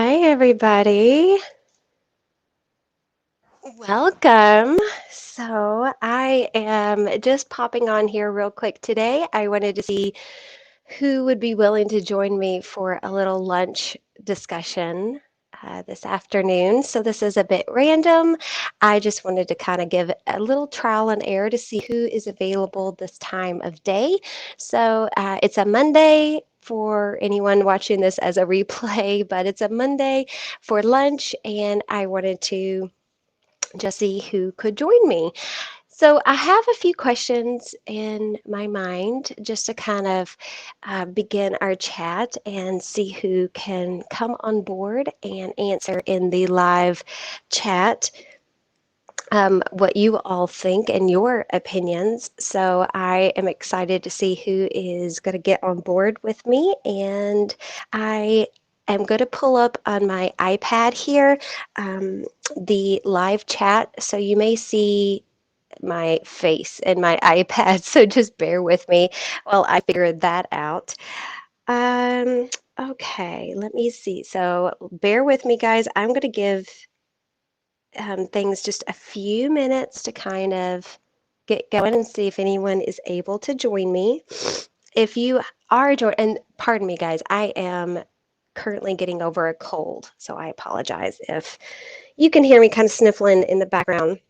Hi, everybody. Welcome. So, I am just popping on here real quick today. I wanted to see who would be willing to join me for a little lunch discussion this afternoon. So, this is a bit random. I just wanted to kind of give a little trial and error to see who is available this time of day. So, it's a Monday. For anyone watching this as a replay, but it's a Monday for lunch, and I wanted to just see who could join me. So I have a few questions in my mind just to kind of begin our chat and see who can come on board and answer in the live chat what you all think and your opinions. So I am excited to see who is going to get on board with me. And I am going to pull up on my iPad here the live chat. So you may see my face in my iPad. So just bear with me while I figure that out. Um, okay, let me see. So bear with me, guys. I'm going to give things just a few minutes to kind of get going and see if anyone is able to join me. If you are and pardon me, guys, I am currently getting over a cold, so I apologize if you can hear me kind of sniffling in the background.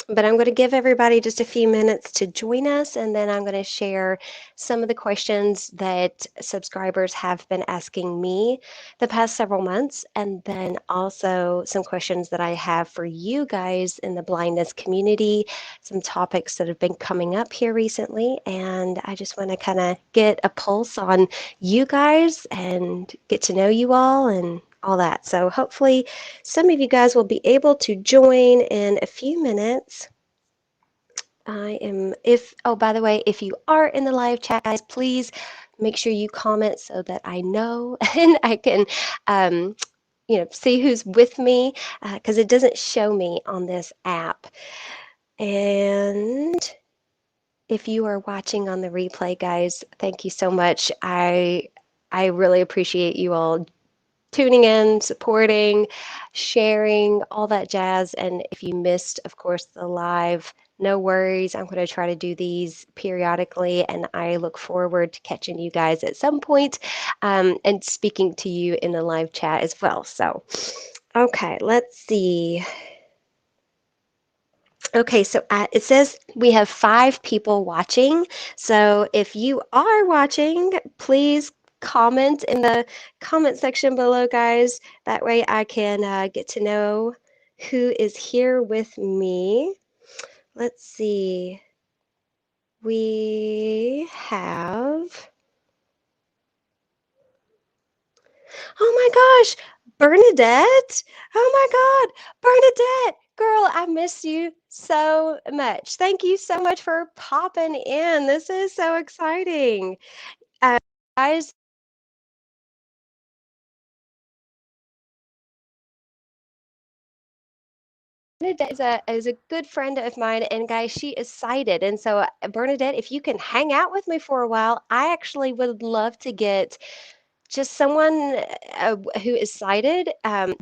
But I'm going to give everybody just a few minutes to join us, and then I'm going to share some of the questions that subscribers have been asking me the past several months, and then also some questions that I have for you guys in the blindness community, some topics that have been coming up here recently, and I just want to kind of get a pulse on you guys and get to know you all and all that. So hopefully some of you guys will be able to join in a few minutes. Oh, by the way, if you are in the live chat, guys, please make sure you comment so that I know and I can, um, see who's with me because it doesn't show me on this app. And if you are watching on the replay, guys, thank you so much. I really appreciate you all tuning in, supporting, sharing, all that jazz. And if you missed, of course, the live, no worries. I'm going to try to do these periodically, and I look forward to catching you guys at some point and speaking to you in the live chat as well. So, okay, let's see. Okay, so it says we have 5 people watching. So if you are watching, please comment in the comment section below, guys. That way I can get to know who is here with me. Let's see. We have, oh my gosh, Bernadette. Oh my God, Bernadette. Girl, I miss you so much. Thank you so much for popping in. This is so exciting. Guys, Bernadette is a good friend of mine, and guys, she is sighted. And so, Bernadette, if you can hang out with me for a while, I actually would love to get just someone who is sighted,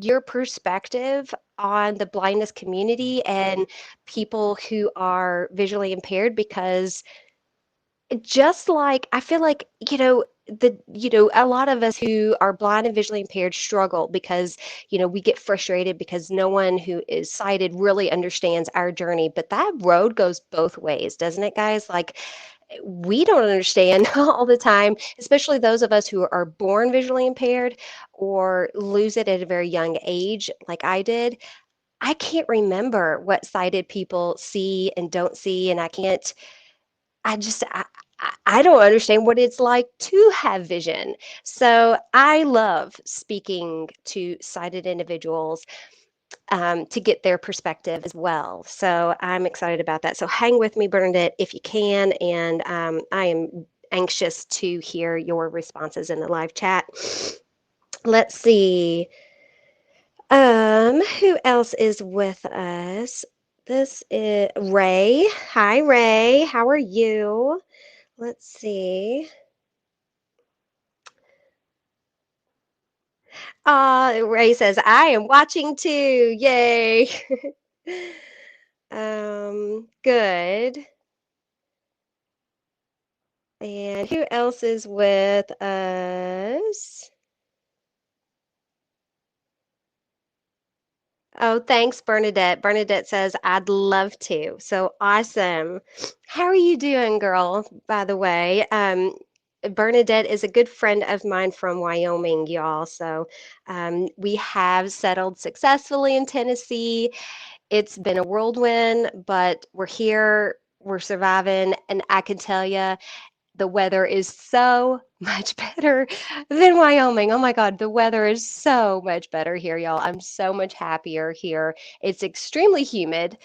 your perspective on the blindness community and people who are visually impaired, because just like I feel like, a lot of us who are blind and visually impaired struggle because, we get frustrated because no one who is sighted really understands our journey. But that road goes both ways, doesn't it, guys? Like, we don't understand all the time, especially those of us who are born visually impaired or lose it at a very young age, like I did. I can't remember what sighted people see and don't see, and I just I don't understand what it's like to have vision. So I love speaking to sighted individuals to get their perspective as well. So I'm excited about that. So hang with me, Bernadette, if you can, and I am anxious to hear your responses in the live chat. Let's see. Who else is with us? This is Ray. Hi, Ray. How are you? Let's see. Ray says, I am watching too. Yay. Good. And who else is with us? Oh, thanks, Bernadette. Bernadette says, I'd love to. So awesome. How are you doing, girl, by the way? Bernadette is a good friend of mine from Wyoming, y'all. So we have settled successfully in Tennessee. It's been a whirlwind, but we're here, we're surviving, and I can tell you, the weather is so much better than Wyoming. Oh my God, the weather is so much better here, y'all. I'm so much happier here. It's extremely humid,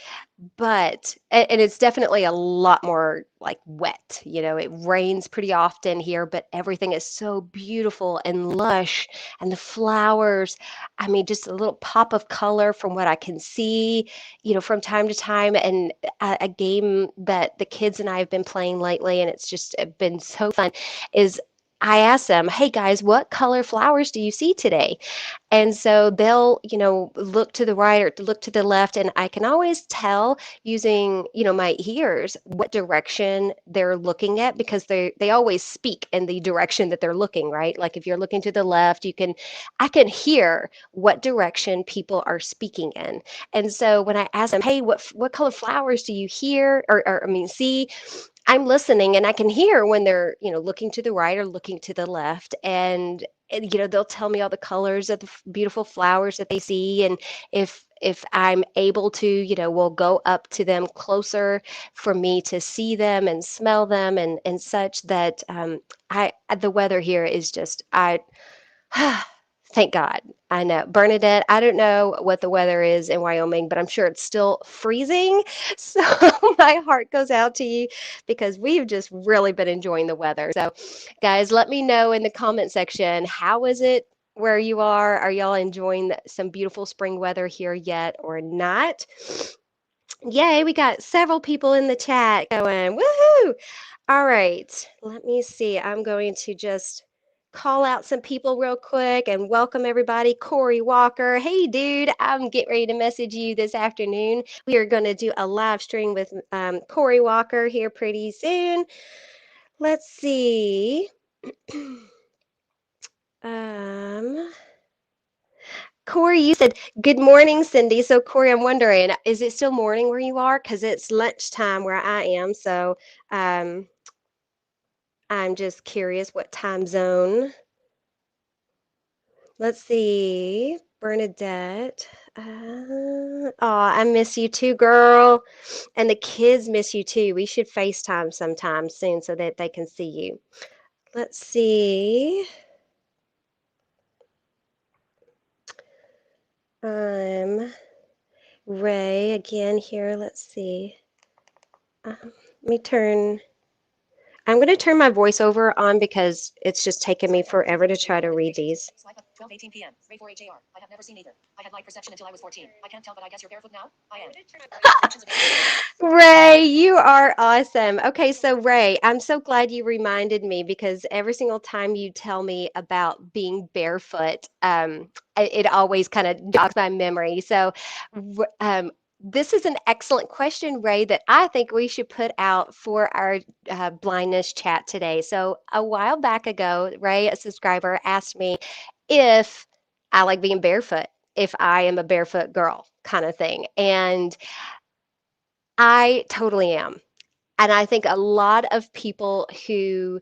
but and it's definitely a lot more like wet. You know, it rains pretty often here, but everything is so beautiful and lush, and the flowers. I mean, just a little pop of color from what I can see, you know, from time to time. And a game that the kids and I have been playing lately, and it's just been so fun, is I ask them, "Hey guys, what color flowers do you see today?" And so they'll, you know, look to the right or look to the left, and I can always tell using, you know, my ears what direction they're looking at because they always speak in the direction that they're looking, right? Like if you're looking to the left, I can hear what direction people are speaking in. And so when I ask them, "Hey, what color flowers do you hear or I mean see?" I'm listening and I can hear when they're, you know, looking to the right or looking to the left. And you know, they'll tell me all the colors of the beautiful flowers that they see. And if I'm able to, you know, we'll go up to them closer for me to see them and smell them and such that the weather here is just I thank God. I know. Bernadette, I don't know what the weather is in Wyoming, but I'm sure it's still freezing. So my heart goes out to you because we've just really been enjoying the weather. So, guys, let me know in the comment section, how is it where you are? Are y'all enjoying some beautiful spring weather here yet or not? Yay, we got several people in the chat going, woohoo! All right, let me see. I'm going to just call out some people real quick and welcome everybody. Corey Walker, hey dude, I'm getting ready to message you this afternoon. We are going to do a live stream with Corey Walker here pretty soon. Let's see. um, Corey, you said good morning, Cindy. So Corey, I'm wondering, is it still morning where you are? Because it's lunchtime where I am. So um, I'm just curious what time zone. Let's see. Bernadette. Oh, I miss you too, girl. And the kids miss you too. We should FaceTime sometime soon so that they can see you. Let's see. Ray again here. Let's see. Let me turn. I'm going to turn my voiceover on because it's just taken me forever to try to read these. Swipe up 12:18 p.m. Ray for HAR. I have never seen either. I had light perception until I was 14. I can't tell, but I guess you're barefoot now. I am. Ray, you are awesome. Okay, so Ray, I'm so glad you reminded me because every single time you tell me about being barefoot, it always kind of jogs my memory. So, this is an excellent question, Ray, that I think we should put out for our blindness chat today. So a while back ago, Ray, a subscriber, asked me if I like being barefoot, if I am a barefoot girl kind of thing. And I totally am. And I think a lot of people who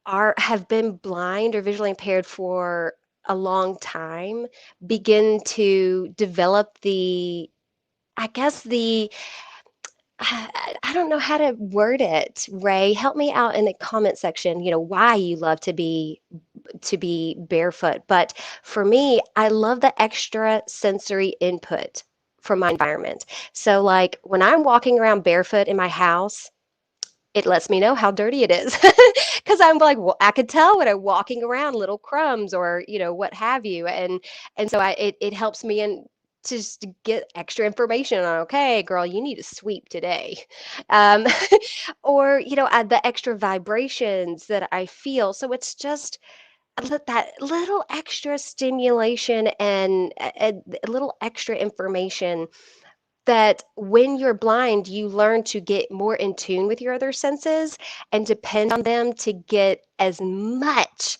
have been blind or visually impaired for a long time begin to develop I guess I don't know how to word it, Ray. Help me out in the comment section, you know, why you love to be barefoot. But for me, I love the extra sensory input from my environment. So like when I'm walking around barefoot in my house, it lets me know how dirty it is because I'm like, well, I could tell when I'm walking around little crumbs or you know what have you, and so it helps me in to just get extra information on. Okay, girl, you need to sweep today, um, or you know the extra vibrations that I feel. So it's just that little extra stimulation and a little extra information that when you're blind, you learn to get more in tune with your other senses and depend on them to get as much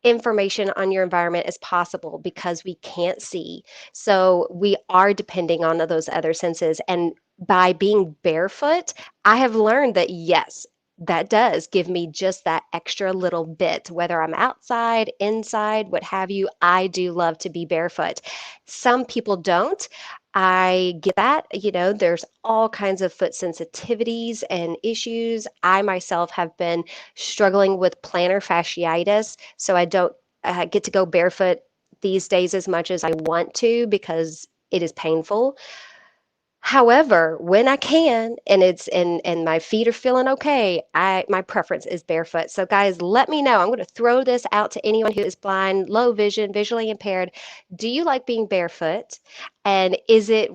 information on your environment as possible because we can't see. So we are depending on those other senses. And by being barefoot, I have learned that yes, that does give me just that extra little bit, whether I'm outside, inside, what have you. I do love to be barefoot. Some people don't. I get that. There's all kinds of foot sensitivities and issues. I myself have been struggling with plantar fasciitis, so I don't get to go barefoot these days as much as I want to because it is painful. However, when I can and my feet are feeling okay, I my preference is barefoot. So guys, let me know. I'm going to throw this out to anyone who is blind, low vision, visually impaired. Do you like being barefoot? And is it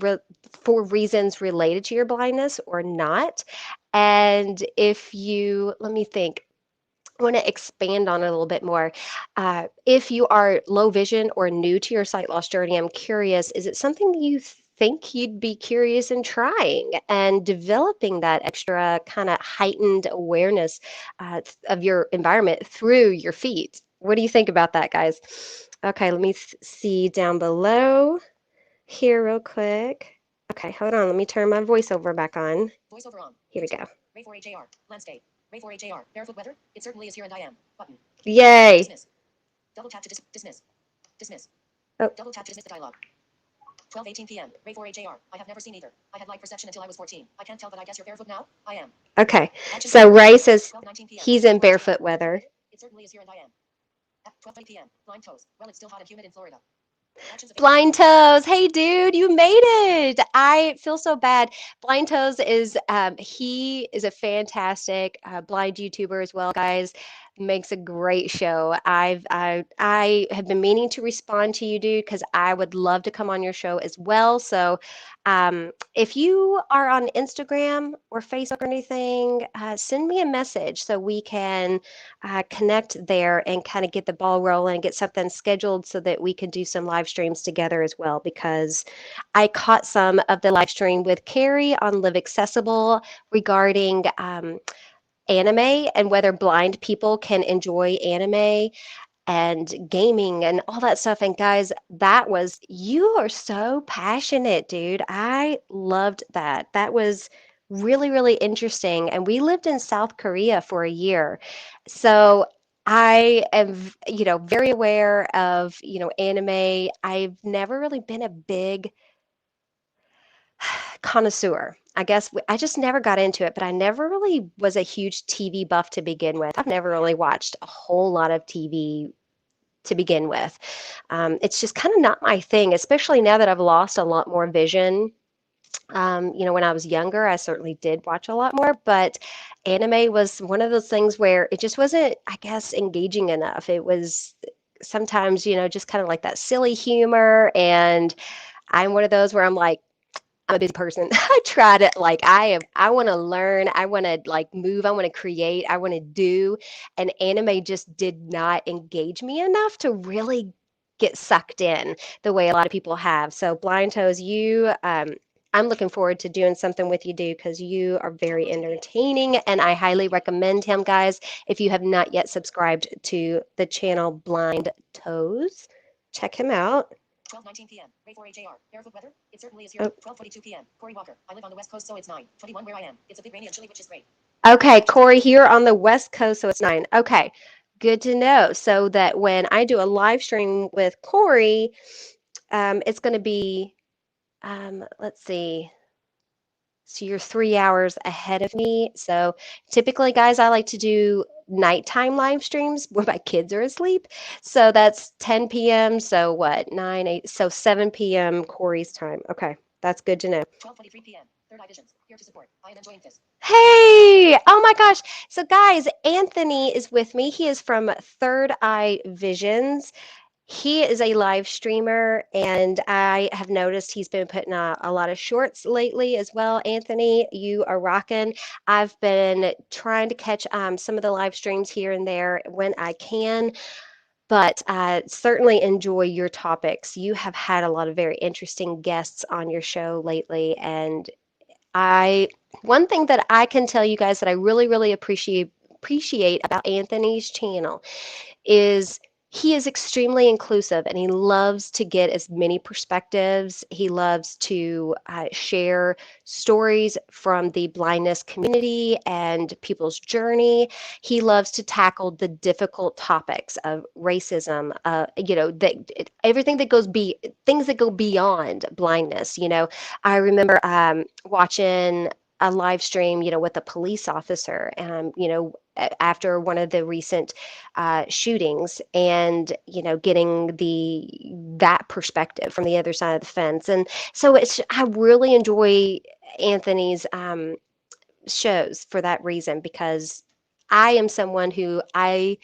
for reasons related to your blindness or not? And if you, let me think. I want to expand on it a little bit more. If you are low vision or new to your sight loss journey, I'm curious, is it something that you think you'd be curious in trying and developing that extra kind of heightened awareness of your environment through your feet? What do you think about that, guys? Okay, let me see down below here real quick. Okay, hold on. Let me turn my voiceover back on. Voiceover on. Here we go. Ray 4HAR. Landscape. Ray 4HAR. Barefoot weather. It certainly is here and I am. Button. Yay. Dismiss. Double tap to dismiss. Dismiss. Oh. Double tap to dismiss the dialogue. 12:18 p.m. Ray 4HAR. I have never seen either. I had light perception until I was 14. I can't tell, but I guess you're barefoot now. I am. Okay. So Ray says he's in barefoot weather. It certainly is here and I am. At 12:20 p.m. Blind toes. Well, it's still hot and humid in Florida. Blind Toes, hey dude, you made it. I feel so bad. Blind Toes is he is a fantastic blind YouTuber as well, guys. Makes a great show. I have been meaning to respond to you, dude, because I would love to come on your show as well. So if you are on Instagram or Facebook or anything, send me a message so we can connect there and kind of get the ball rolling and get something scheduled so that we can do some live streams together as well. Because I caught some of the live stream with Carrie on Live Accessible regarding anime and whether blind people can enjoy anime and gaming and all that stuff. And guys, you are so passionate, dude. I loved that. That was really, really interesting. And we lived in South Korea for a year. So I am, very aware of, anime. I've never really been a big connoisseur. I guess I just never got into it, but I never really was a huge TV buff to begin with. I've never really watched a whole lot of TV to begin with. It's just kind of not my thing, especially now that I've lost a lot more vision. When I was younger, I certainly did watch a lot more, but anime was one of those things where it just wasn't, I guess, engaging enough. It was sometimes, just kind of like that silly humor. And I'm one of those where I'm like, I'm a busy person. I try to like I want to learn, I want to like move, I want to create, I want to do, and anime just did not engage me enough to really get sucked in the way a lot of people have. So Blind Toes, I'm looking forward to doing something with you, dude, because you are very entertaining and I highly recommend him, guys. If you have not yet subscribed to the channel Blind Toes, check him out. 12:19 p.m. Ray 4HAR. Barefoot weather. It certainly is here. 12:42 p.m. Corey Walker. I live on the West Coast, so it's 9:21 where I am. It's a bit rainy and chilly, which is great. Okay, Corey, here on the West Coast, so it's 9. Okay, good to know. So that when I do a live stream with Corey, it's going to be, let's see. So you're 3 hours ahead of me. So typically, guys, I like to do nighttime live streams where my kids are asleep. So that's 10 p.m. So what? 9, 8, so 7 p.m. Corey's time. Okay, that's good to know. 12:23 p.m. Third Eye Visions, here to support. I am enjoying this. Hey! Oh my gosh. So guys, Anthony is with me. He is from Third Eye Visions. He is a live streamer, and I have noticed he's been putting a lot of shorts lately as well. Anthony, you are rocking. I've been trying to catch some of the live streams here and there when I can. But I certainly enjoy your topics. You have had a lot of very interesting guests on your show lately, and I one thing that I can tell you guys that I really, really appreciate about Anthony's channel is he is extremely inclusive and he loves to get as many perspectives. He loves to share stories from the blindness community and people's journey. He loves to tackle the difficult topics of racism, everything that goes be things that go beyond blindness. I remember watching a live stream, with a police officer, after one of the recent shootings, and getting the that perspective from the other side of the fence. And so I really enjoy Anthony's shows for that reason, because I am someone who I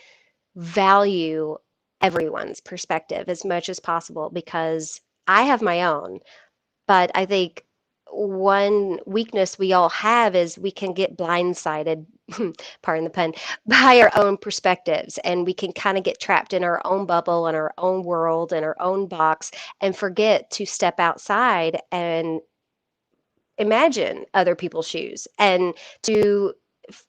value everyone's perspective as much as possible, because I have my own. But I think one weakness we all have is we can get blindsided, pardon the pun, by our own perspectives. And we can kind of get trapped in our own bubble and our own world and our own box, and forget to step outside and imagine other people's shoes, and to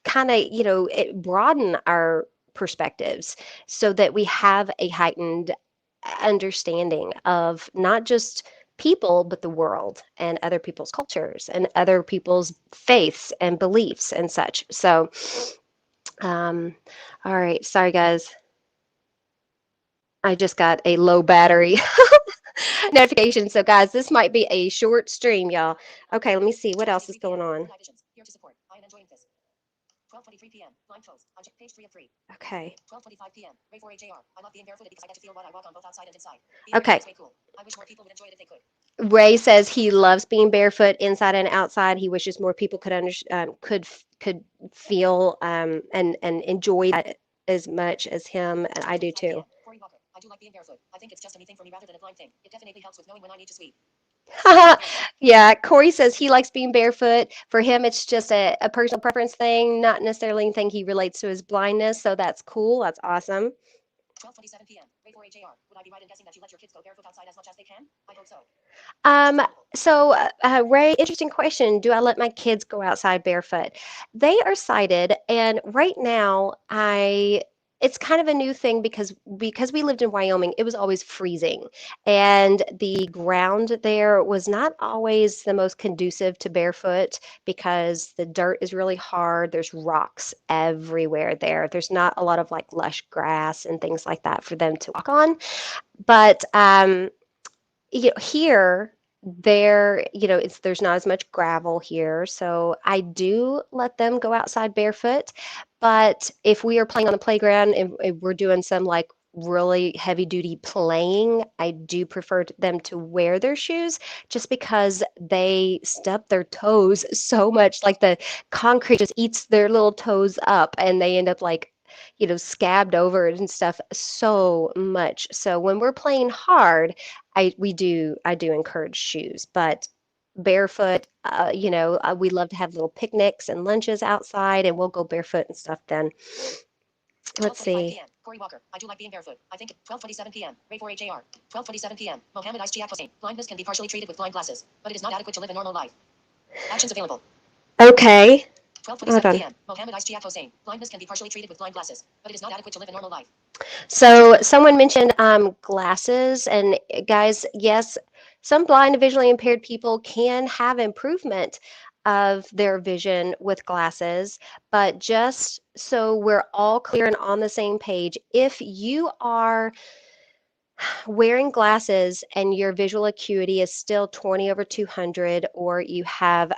kind of, broaden our perspectives, so that we have a heightened understanding of not just people, but the world and other people's cultures and other people's faiths and beliefs and such. So, um, all right, sorry guys, I just got a low battery notification. So, guys, this might be a short stream, y'all. Okay, let me see what else is going on. Okay. Okay. Ray says he loves being barefoot inside and outside. He wishes more people could feel and enjoy that as much as him, and I do too. Yeah, Corey says he likes being barefoot. For him, it's just a personal preference thing, not necessarily anything he relates to his blindness. So that's cool. That's awesome. Um, Ray, interesting question. Do I let my kids go outside barefoot? They are sighted, and right now, it's kind of a new thing, because we lived in Wyoming, it was always freezing, and the ground there was not always the most conducive to barefoot, because the dirt is really hard. There's rocks everywhere there. There's not a lot of like lush grass and things like that for them to walk on. But here, there's not as much gravel here, so I do let them go outside barefoot. But if we are playing on the playground and if we're doing some like really heavy duty playing, I do prefer them to wear their shoes, just because they stub their toes so much. Like the concrete just eats their little toes up, and they end up like, scabbed over it and stuff so much. So when we're playing hard, I do encourage shoes, but barefoot, we love to have little picnics and lunches outside, and we'll go barefoot and stuff then. Let's see. Corey Walker, I do like being barefoot. I think 12:27 p.m. Ray for AJR. 12:27 p.m. Mohammed Ishtiaq Hossein. Blindness can be partially treated with blind glasses, but it is not adequate to live a normal life. Actions available. Okay. 12:27 p.m. Mohammed Ishtiaq Hossein. Blindness can be partially treated with blind glasses, but it is not adequate to live a normal life. So someone mentioned glasses, and guys, yes, some blind and visually impaired people can have improvement of their vision with glasses, but just so we're all clear and on the same page, if you are wearing glasses and your visual acuity is still 20 over 200, or you have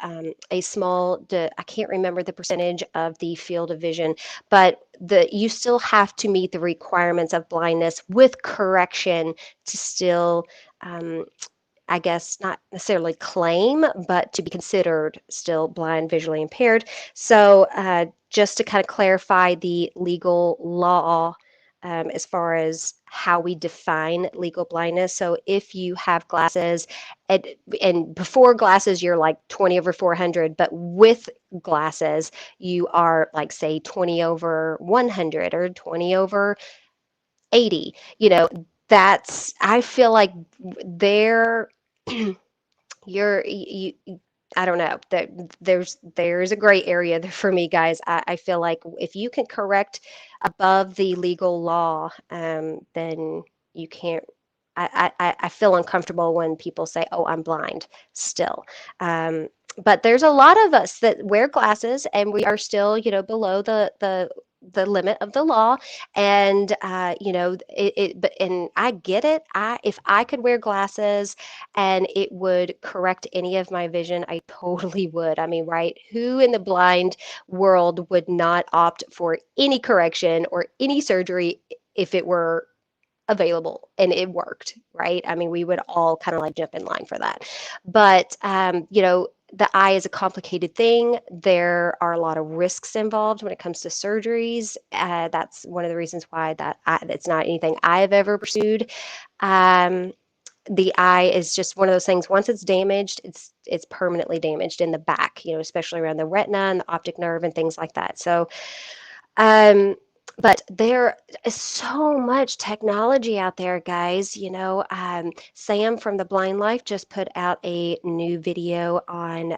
a small, I can't remember the percentage of the field of vision, but you still have to meet the requirements of blindness with correction to still, I guess, not necessarily claim, but to be considered still blind, visually impaired. So just to kind of clarify the legal law, as far as how we define legal blindness. So if you have glasses, and before glasses, you're like 20 over 400, but with glasses, you are like, say, 20 over 100 or 20 over 80. I feel like there you I don't know. There's a gray area there for me, guys. I feel like if you can correct above the legal law, then you can't. I feel uncomfortable when people say, "Oh, I'm blind," still. But there's a lot of us that wear glasses, and we are still, below the limit of the law. And but and I get it. I If I could wear glasses and it would correct any of my vision, I totally would. I mean, right? Who in the blind world would not opt for any correction or any surgery if it were available and it worked, right? I mean, we would all kind of like jump in line for that. But, the eye is a complicated thing. There are a lot of risks involved when it comes to surgeries. That's one of the reasons why it's not anything I've ever pursued. Um, the eye is just one of those things. Once it's damaged, it's permanently damaged in the back, especially around the retina and the optic nerve and things like that. So, um, but there is so much technology out there, guys. Sam from The Blind Life just put out a new video on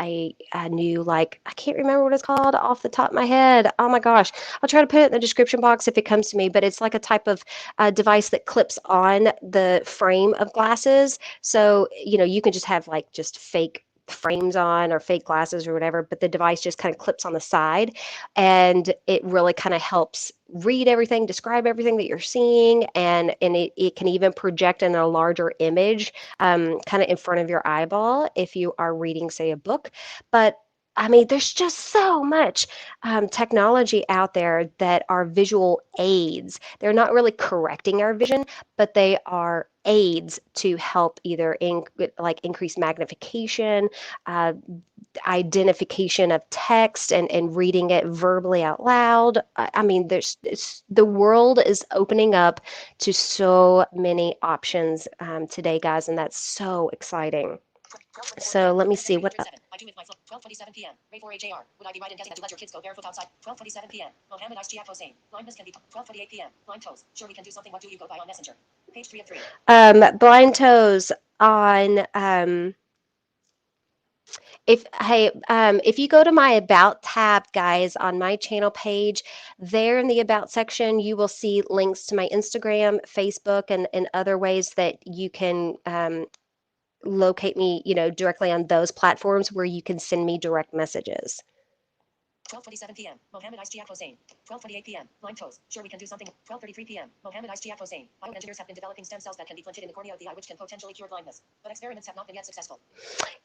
a new, like, I can't remember what it's called off the top of my head. Oh my gosh. I'll try to put it in the description box if it comes to me, but it's like a type of device that clips on the frame of glasses. So, you can just have like just fake frames on or fake glasses or whatever, but the device just kind of clips on the side and it really kind of helps read everything, describe everything that you're seeing, and it can even project in a larger image kind of in front of your eyeball if you are reading, say, a book. But I mean, there's just so much technology out there that are visual aids. They're not really correcting our vision, but they are aids to help either like increase magnification, uh, identification of text and reading it verbally out loud. I mean, the world is opening up to so many options today, guys, and that's so exciting. So let me see what. I do with my 12:27 p.m. Ray 4HAR. Would I be right in guessing that you let your kids go barefoot outside? 12:27 p.m. Mohammed Ishtiaq Hossein. Blindness can be 12:28 p.m. Blind toes. Sure we can do something. What do you go by on Messenger? Page 3 of 3. Blind toes on if you go to my About tab, guys, on my channel page, there in the About section, you will see links to my Instagram, Facebook, and other ways that you can locate me, directly on those platforms where you can send me direct messages. 12:27 p.m. Mohammed Ishtiaq Hossein. 12:28 p.m. Blind toes. Sure we can do something. 12:33 p.m. Mohammed Ishtiaq Hossein. Bioengineers have been developing stem cells that can be planted in the cornea of the eye, which can potentially cure blindness. But experiments have not been yet successful.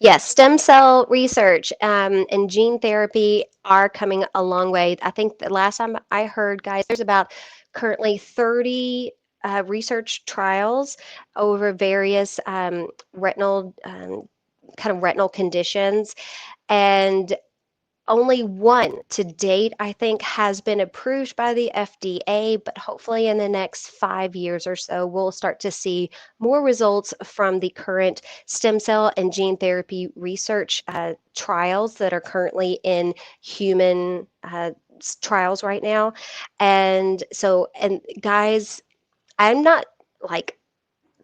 Yes, stem cell research and gene therapy are coming a long way. I think the last time I heard, guys, there's about currently 30 research trials over various retinal kind of retinal conditions, and only one to date, I think, has been approved by the FDA, but hopefully in the next 5 years or so, we'll start to see more results from the current stem cell and gene therapy research trials that are currently in human trials right now. And guys, I'm not like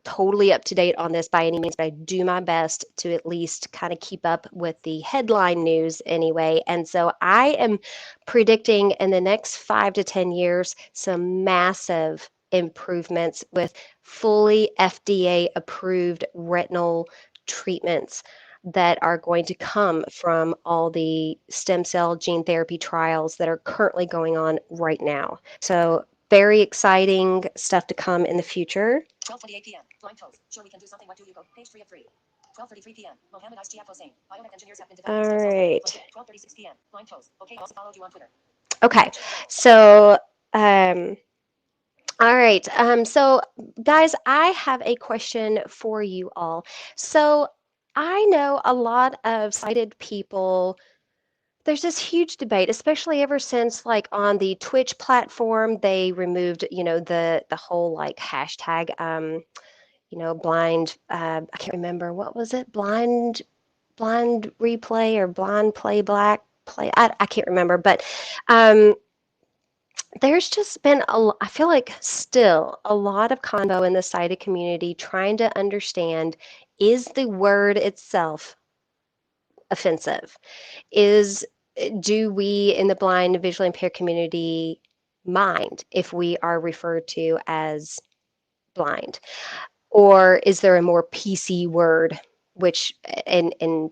totally up to date on this by any means, but I do my best to at least kind of keep up with the headline news anyway. And so I am predicting in the next 5 to 10 years some massive improvements with fully FDA approved retinal treatments that are going to come from all the stem cell gene therapy trials that are currently going on right now. So very exciting stuff to come in the future. 12:28 p.m. Blind toes. Sure we can do something. What do you go? Page 3 of 3. 12:33 p.m. Mohammed Ishtiaq Hossein. Bioengineers have been developing stem cells. All right. 12:36 p.m. Blind toes. Okay, also followed you on Twitter. Okay. So, all right. So, guys, I have a question for you all. So, I know a lot of sighted people. There's this huge debate, especially ever since like on the Twitch platform, they removed, the whole like hashtag, blind, I can't remember, what was it? Blind replay or blind play black play. I can't remember, but um, There's just been I feel like still a lot of convo in the sighted community trying to understand, is the word itself offensive? Is Do we in the blind visually impaired community mind if we are referred to as blind? Or is there a more PC word, which and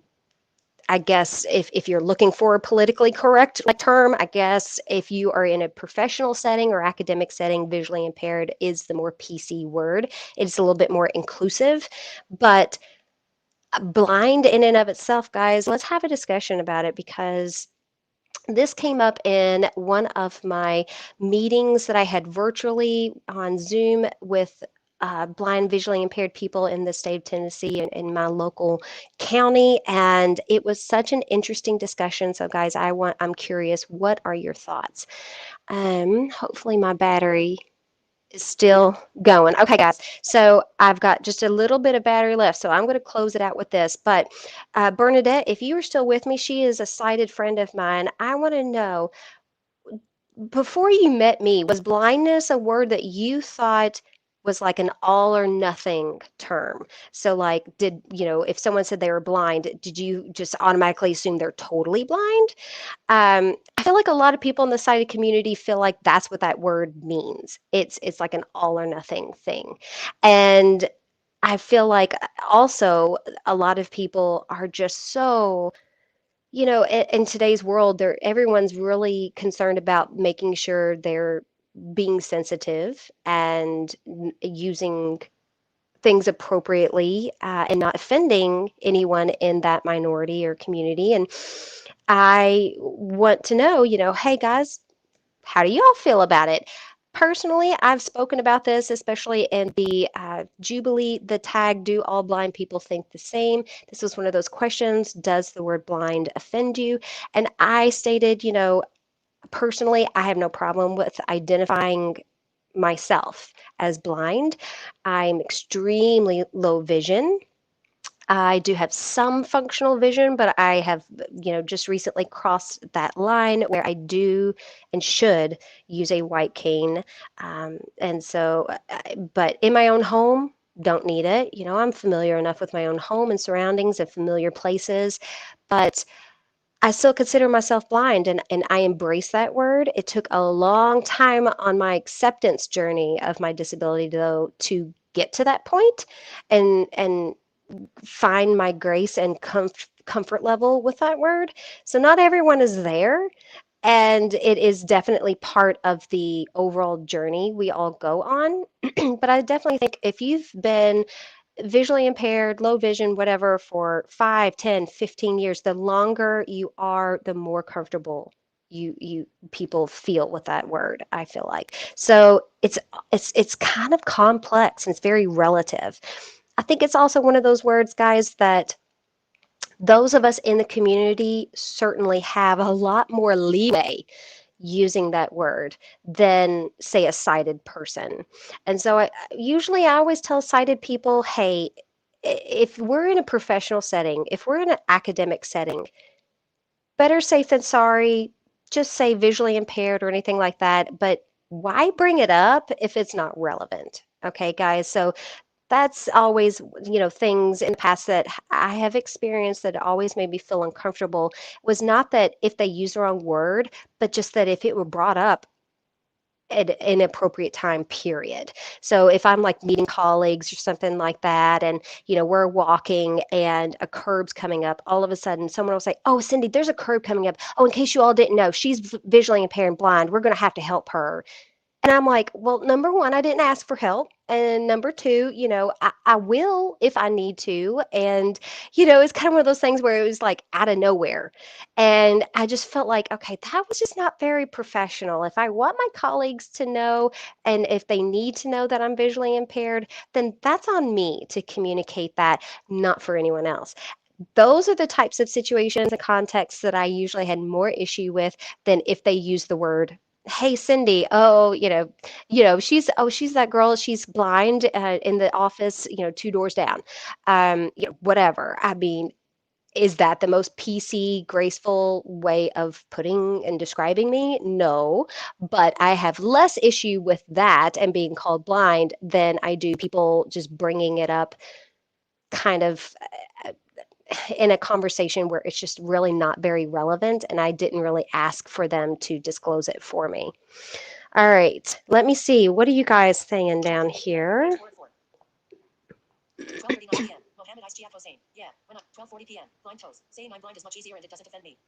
I guess if you're looking for a politically correct term, I guess if you are in a professional setting or academic setting, visually impaired is the more PC word. It's a little bit more inclusive, but blind in and of itself, guys, let's have a discussion about it because this came up in one of my meetings that I had virtually on Zoom with blind, visually impaired people in the state of Tennessee and in my local county, and it was such an interesting discussion. So, guys, I'm curious, what are your thoughts? Hopefully, my battery is still going. Okay, guys. So I've got just a little bit of battery left. So I'm going to close it out with this. But Bernadette, if you are still with me, she is a sighted friend of mine. I want to know, before you met me, was blindness a word that you thought was like an all or nothing term? So, like, if someone said they were blind, did you just automatically assume they're totally blind? I feel like a lot of people in the sighted community feel like that's what that word means. It's like an all or nothing thing. And I feel like also a lot of people are just so, in today's world, everyone's really concerned about making sure they're being sensitive and using things appropriately and not offending anyone in that minority or community. And I want to know, hey guys, how do y'all feel about it? Personally, I've spoken about this, especially in the Jubilee, the tag, do all blind people think the same? This was one of those questions. Does the word blind offend you? And I stated, personally, I have no problem with identifying myself as blind. I'm extremely low vision. I do have some functional vision, but I have, just recently crossed that line where I do and should use a white cane. And so, but in my own home, don't need it. I'm familiar enough with my own home and surroundings and familiar places, but I still consider myself blind and I embrace that word. It took a long time on my acceptance journey of my disability, though, to get to that point and find my grace and comfort level with that word. So not everyone is there, and it is definitely part of the overall journey we all go on. But I definitely think if you've been visually impaired, low vision, whatever, for 5, 10, 15 years, the longer you are, the more comfortable you people feel with that word, I feel like. So it's kind of complex and it's very relative. I think it's also one of those words, guys, that those of us in the community certainly have a lot more leeway using that word than, say, a sighted person. And so I always tell sighted people, hey, if we're in a professional setting, if we're in an academic setting, better safe than sorry. Just say visually impaired or anything like that. But why bring it up if it's not relevant? Okay, guys. So that's always, things in the past that I have experienced that always made me feel uncomfortable was not that if they use the wrong word, but just that if it were brought up at an appropriate time, period. So if I'm like meeting colleagues or something like that, and we're walking and a curb's coming up, all of a sudden someone will say, "Oh, Cindy, there's a curb coming up. Oh, in case you all didn't know, she's visually impaired and blind. We're going to have to help her." And I'm like, well, number one, I didn't ask for help. And number two, I will if I need to. And, it's kind of one of those things where it was like out of nowhere. And I just felt like, okay, that was just not very professional. If I want my colleagues to know and if they need to know that I'm visually impaired, then that's on me to communicate that, not for anyone else. Those are the types of situations and contexts that I usually had more issue with than if they use the word, "Hey Cindy, oh, she's that girl, she's blind in the office, two doors down." Whatever. I mean, Is that the most PC, graceful way of putting and describing me? No, but I have less issue with that and being called blind than I do people just bringing it up kind of in a conversation where it's just really not very relevant and I didn't really ask for them to disclose it for me. All right, let me see. What are you guys saying down 12:38 p.m. here? Score at 4. 12:39 p.m. Mohammed Ishtiaq Hossein. Yeah. When up. 12:40 p.m. Blind toes. Saying I'm blind is much easier and it doesn't offend me.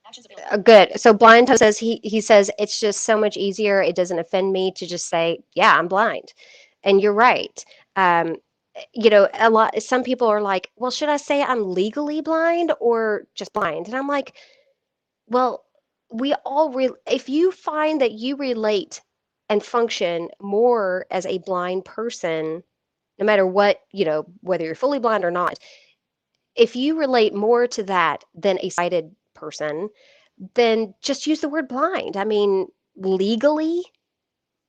Actions available. Good. So Blind Toe says he says it's just so much easier. It doesn't offend me to just say, yeah, I'm blind. And you're right. Um, a lot some people are like, well, should I say I'm legally blind or just blind? And I'm like, well, if you find that you relate and function more as a blind person, no matter what, whether you're fully blind or not, if you relate more to that than a sighted person, then just use the word blind. I mean, legally,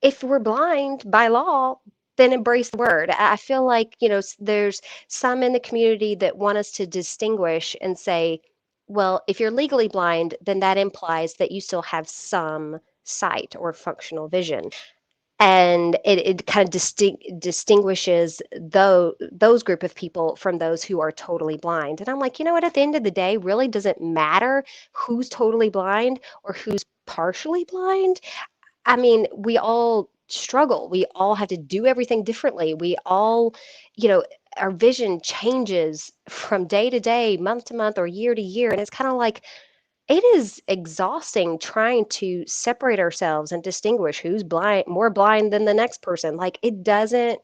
if we're blind by law, then embrace the word. I feel like, there's some in the community that want us to distinguish and say, well, if you're legally blind, then that implies that you still have some sight or functional vision. And it kind of distinguishes those group of people from those who are totally blind. And I'm like, you know what? At the end of the day, really doesn't matter who's totally blind or who's partially blind. I mean, we all struggle. We all have to do everything differently. We all, you know, our vision changes from day to day, month to month, or year to year. And it's kind of like it is exhausting trying to separate ourselves and distinguish who's blind, more blind than the next person. Like it doesn't,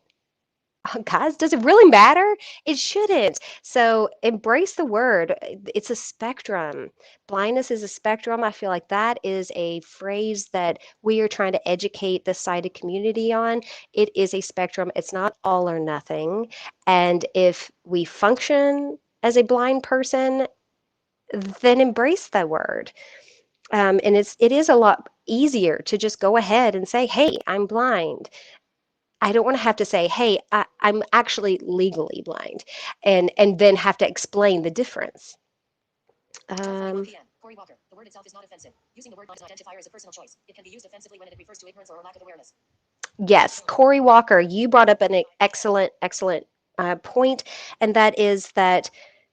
guys, does it really matter? It shouldn't. So embrace the word. It's a spectrum. Blindness is a spectrum. I feel like that is a phrase that we are trying to educate the sighted community on. It is a spectrum. It's not all or nothing. And if we function as a blind person, then embrace the word. And it is a lot easier to just go ahead and say, "Hey, I'm blind." I don't want to have to say, "Hey, I'm actually legally blind," and then have to explain the difference. 12:41 Um, p.m. Corey Walker. The word itself is not offensive. Using the word blind as an identifier is a personal choice. It can be used offensively when it refers to ignorance or a lack of awareness. yes, Corey Walker, you brought up an excellent, excellent point, and that is that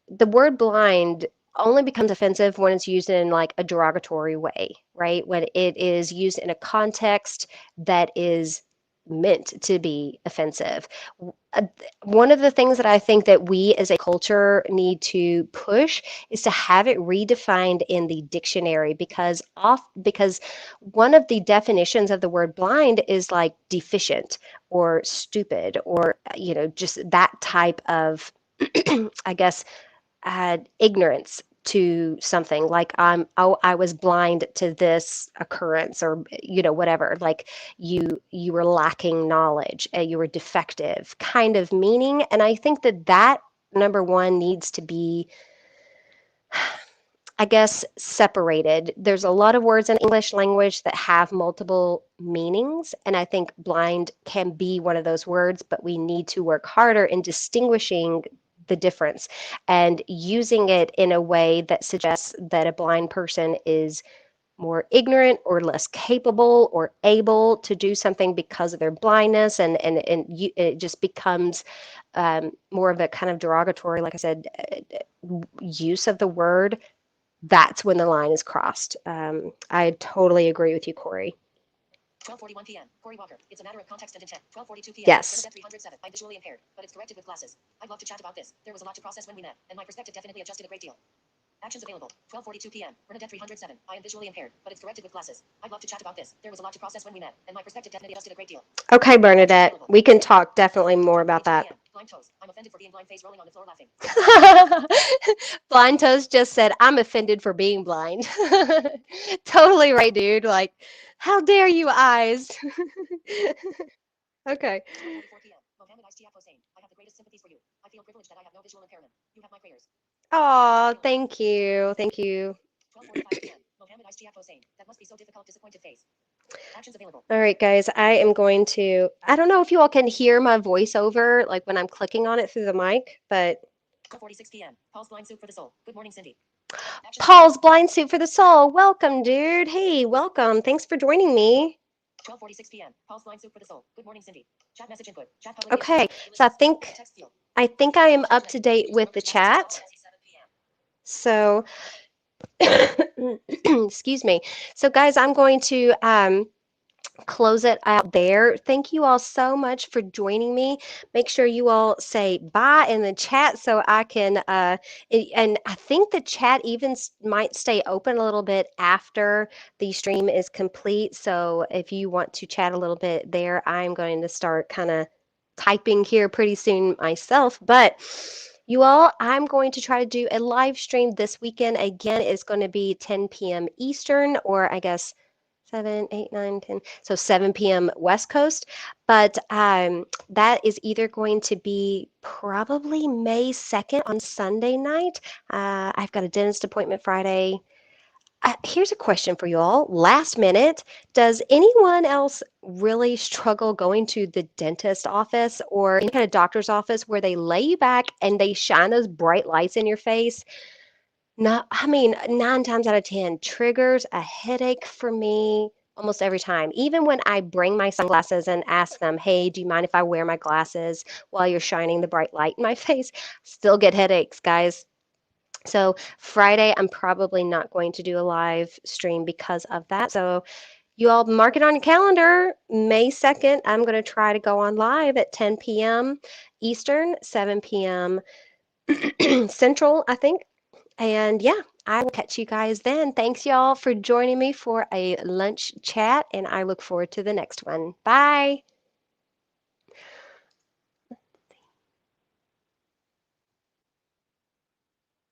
the word blind only becomes offensive when it's used in like a derogatory way, right? When it is used in a context that is meant to be offensive. Uh, One of the things that I think that we as a culture need to push is to have it redefined in the dictionary because one of the definitions of the word blind is like deficient or stupid or just that type of I guess ignorance to something like I was blind to this occurrence or whatever, like you were lacking knowledge, you were defective kind of meaning. And I think that number one needs to be, I guess, separated. There's a lot of words in English language that have multiple meanings, and I think blind can be one of those words, but we need to work harder in distinguishing the difference and using it in a way that suggests that a blind person is more ignorant or less capable or able to do something because of their blindness, it just becomes more of a kind of derogatory, like I said, use of the word. That's when the line is crossed. I totally agree with you, Corey. 12:41 p.m. Corey Walker. It's a matter of context and intent. 12:42 p.m. Yes. Bernadette 307. I'm visually impaired, but it's corrected with glasses. I'd love to chat about this. There was a lot to process when we met, and my perspective definitely adjusted a great deal. Actions available. 12:42 p.m. Bernadette 307. I am visually impaired, but it's corrected with glasses. I'd love to chat about this. There was a lot to process when we met, and my perspective definitely adjusted a great deal. Okay, Bernadette, we can talk definitely more about 12:42 that. p.m. Blind toes. I'm offended for being blind. Face rolling on the floor laughing. Blind Toast just said, I'm offended for being blind. Totally right, dude. Like, how dare you, eyes? Okay. 12:44 p.m. Mohammed Ishtiaq Hossein. I have the greatest sympathies for you. I feel privileged that I have no visual impairment. You have my prayers. Oh, thank you. Thank you. 12:45 p.m. Mohammed Ishtiaq Hossein. That must be so difficult. Disappointed face. Actions available. All right, guys, I am going to, I don't know if you all can hear my voiceover, like when I'm clicking on it through the mic, but 12:46 p.m. Paul's blind soup for the soul. Good morning, Cindy. Action Paul's Blind Suit for the Soul. Welcome, dude. Hey, welcome. Thanks for joining me. 12:46 p.m. Paul's blind soup for the soul. Good morning, Cindy. Chat message input. Chat Okay, publication. so I Ulysses. think Text field. I think I am Chat up text. to date Use with below the to chat message chat. 12:47 p.m. So, excuse me. So, guys, I'm going to close it out there. Thank you all so much for joining me. Make sure you all say bye in the chat so I can, and I think the chat even might stay open a little bit after the stream is complete. So if you want to chat a little bit there, I'm going to start kind of typing here pretty soon myself. But you all, I'm going to try to do a live stream this weekend. Again, it's going to be 10 p.m. Eastern, or I guess 7, 8, 9, 10. So 7 p.m. West Coast. But that is either going to be probably May 2nd on Sunday night. I've got a dentist appointment Friday. Here's a question for you all. Last minute, does anyone else really struggle going to the dentist office or any kind of doctor's office where they lay you back and they shine those bright lights in your face? No, I mean, 9 times out of 10 triggers a headache for me almost every time. Even when I bring my sunglasses and ask them, "Hey, do you mind if I wear my glasses while you're shining the bright light in my face?" Still get headaches, guys. So Friday, I'm probably not going to do a live stream because of that. So you all mark it on your calendar. May 2nd, I'm going to try to go on live at 10 p.m. Eastern, 7 p.m. Central, I think. And yeah, I will catch you guys then. Thanks, y'all, for joining me for a lunch chat, and I look forward to the next one. Bye.